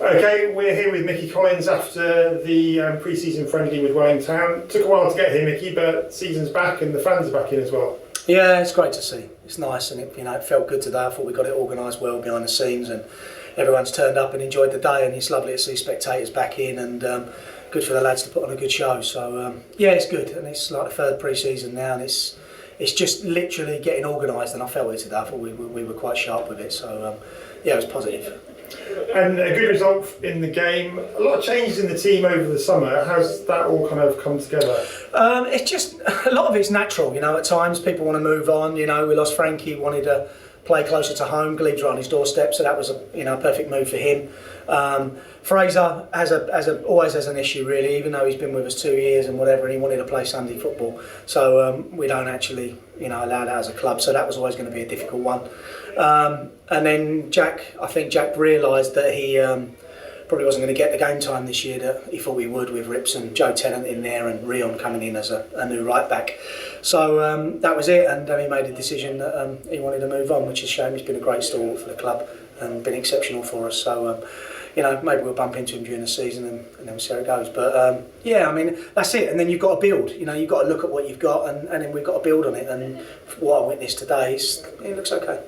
Okay, we're here with Micky Collins after the pre-season friendly with Welling Town. Took a while to get here, Micky, but season's back and the fans are back in as well. Yeah, it's great to see. It's nice, and it felt good today. I thought we got it organised well behind the scenes, and everyone's turned up and enjoyed the day. And it's lovely to see spectators back in, and good for the lads to put on a good show. So yeah, it's good, and it's like the third pre-season now, and it's just literally getting organised. And I felt it today. I thought we were quite sharp with it. So yeah, it was positive. And a good result in the game. A lot of changes in the team over the summer. How's that all kind of come together? It's just, a lot of it's natural, at times people want to move on. We lost Frankie, wanted to play closer to home. Glebe's right on his doorstep, so that was a perfect move for him. Fraser always has an issue, really, even though he's been with us 2 years and whatever, and he wanted to play Sunday football. So we don't actually allow that as a club, so that was always going to be a difficult one. And then I think Jack realised that he probably wasn't going to get the game time this year that he thought he would, with Rips and Joe Tennant in there and Rion coming in as a new right back. So that was it, and he made a decision that he wanted to move on, which is a shame. He's been a great stalwart for the club and been exceptional for us. So maybe we'll bump into him during the season and then we'll see how it goes. But yeah, that's it. And then you've got to build. You've got to look at what you've got, and then we've got to build on it. And what I witnessed today, it looks okay.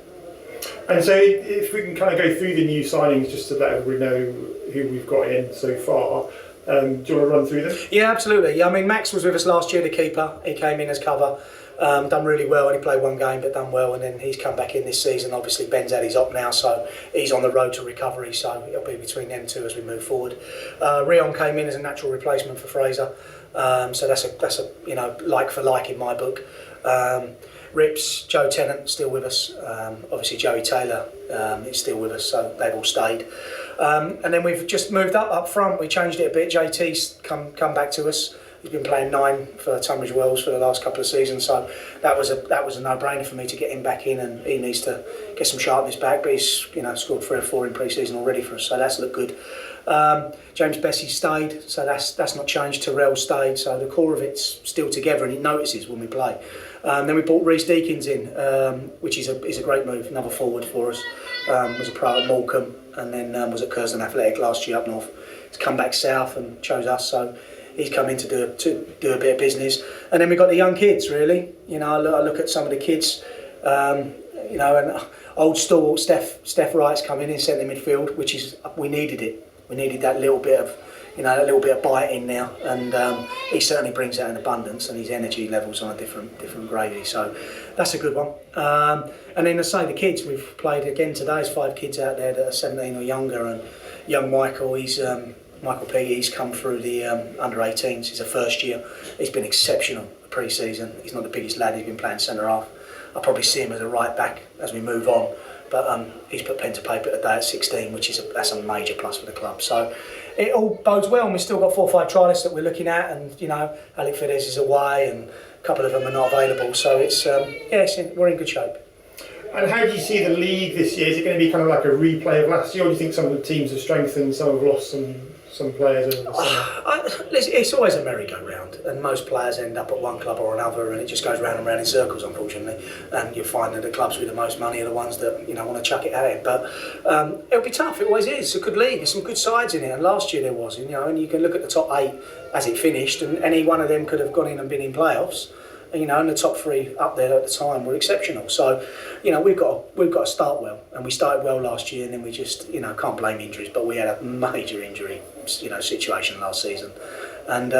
And so if we can kind of go through the new signings just to let everybody know who we've got in so far. Do you want to run through them? Yeah, absolutely. Max was with us last year, the keeper. He came in as cover, done really well. Only played one game, but done well. And then he's come back in this season. Obviously, Ben's had his op now, so he's on the road to recovery. So it'll be between them two as we move forward. Rion came in as a natural replacement for Fraser. So that's a like for like in my book. Rips, Joe Tennant still with us. Obviously Joey Taylor is still with us, so they've all stayed. And then we've just moved up front. We changed it a bit. JT's come back to us. He's been playing 9 for Tunbridge Wells for the last couple of seasons, so that was a no-brainer for me to get him back in, and he needs to get some sharpness back. But he's scored 3 or 4 in pre-season already for us, so that's looked good. James Bessie stayed, so that's not changed. Terrell stayed, so the core of it's still together, and he notices when we play. Then we brought Reece Deakins in, which is a great move, another forward for us. Was a pro at Morecambe, and then was at Curzon Athletic last year up north. He's come back south and chose us, so he's come in to do a bit of business. And then we've got the young kids, really. I look at some of the kids, and old stalwart Steph Wright's come in centre midfield, which is, we needed it. We needed that little bit of, a little bit of bite in now, and he certainly brings that in abundance, and his energy levels on a different gravy. So that's a good one. And then, the kids we've played again today. There's 5 kids out there that are 17 or younger, and young Michael, Michael P. He's come through the under 18s. He's a first year. He's been exceptional pre-season. He's not the biggest lad. He's been playing centre half. I'll probably see him as a right back as we move on. But he's put pen to paper today at 16, which is that's a major plus for the club. So it all bodes well, and we've still got 4 or 5 trialists that we're looking at, and Alec Fidesz is away, and a couple of them are not available. So we're in good shape. And how do you see the league this year? Is it going to be kind of like a replay of last year, or do you think some of the teams have strengthened, some have lost some players over the summer? It's always a merry-go-round, and most players end up at one club or another, and it just goes round and round in circles, unfortunately. And you find that the clubs with the most money are the ones that want to chuck it at it. But it'll be tough. It always is. It's a good league. There's some good sides in it, and last year there was. And you can look at the top 8 as it finished, and any one of them could have gone in and been in playoffs. And the top 3 up there at the time were exceptional. So, we've got to start well, and we started well last year, and then we just, can't blame injuries, but we had a major injury, situation last season, and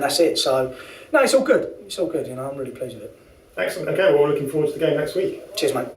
that's it. So, no, it's all good. It's all good. I'm really pleased with it. Excellent. Okay, well, we're looking forward to the game next week. Cheers, mate.